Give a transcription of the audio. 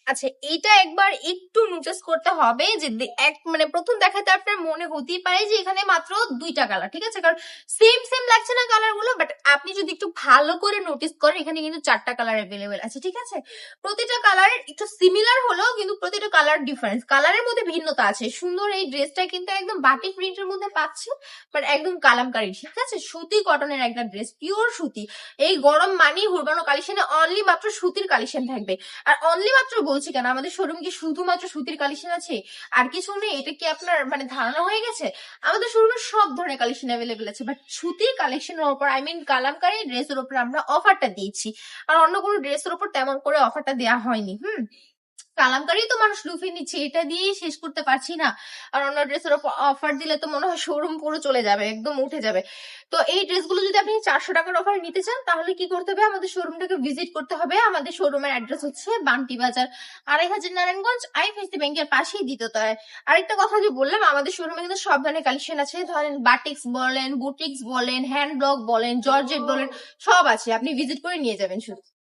আচ্ছা, এটা একবার একটু নোটিস করতে হবে যে এক মানে প্রথম দেখাতে আপনার মনে হতেই পারে যে এখানে মাত্র দুইটা কালার, ঠিক আছে, কারণ সেম সেম লাগছে না কালার গুলো, বাট আপনি যদি একটু ভালো করে নোটিস করেন এখানে কিন্তু চারটা কালার অ্যাভেলেবেল আছে, ঠিক আছে। প্রতিটা কালার একটু সিমিলার হলেও কিন্তু প্রতিটা কালার ডিফারেন্স, কালারের মধ্যে ভিন্নতা আছে। সুন্দর এই ড্রেসটা কিন্তু একদম বাটিক প্রিন্টের মধ্যে পাচ্ছে, বাট একদম কালামকারী, ঠিক আছে, সুতি কটনের একটা ড্রেস, পিওর সুতি। এই গরম মানেই হুরবানো কালেকশনে অনলি মাত্র সুতির কালেকশন থাকবে। আর অনলি মাত্র বলছি কেন, আমাদের শোরুম কি শুধুমাত্র সুতির কালেকশন আছে আর কিছু নেই, এটা কি আপনার মানে ধারণা হয়ে গেছে? আমাদের শোরুমে সব ধরনের কালেকশন অ্যাভেলেবেল আছে, বাট সুতির কালেকশনের উপর আই মিন কালামকারী ড্রেসের উপর আমরা অফারটা দিয়েছি, আর অন্য কোনো ড্রেসের উপর তেমন করে অফারটা দেওয়া হয়নি। কালামকারী তো মানুষ লুফে নিচ্ছে, এটা দিয়েই শেষ করতে পারছি না। আর অন্য ড্রেসের উপর অফার দিলে তো মনে হয় শোরুম পুরো চলে যাবে, একদম উঠে যাবে। তো এই ড্রেসগুলো যদি আপনি 400 টাকার অফার নিতে চান তাহলে কি করতে হবে, আমাদের শোরুমটাকে ভিজিট করতে হবে। আমাদের শোরুমের অ্যাড্রেস হচ্ছে বান্টি বাজার 2500 নারায়ণগঞ্জ আইএফএসসি ব্যাংকের পাশেই দ্বিতীয়তলায়। আরেকটা কথা যে বললাম, আমাদের শোরুমে কিন্তু সব ধরনের কালেকশন আছে, ধরেন বাটিক্স বলেন, বুটিক্স বলেন, হ্যান্ড ব্লক বলেন, জর্জেট বলেন, সব আছে, আপনি ভিজিট করে নিয়ে যাবেন শুধু।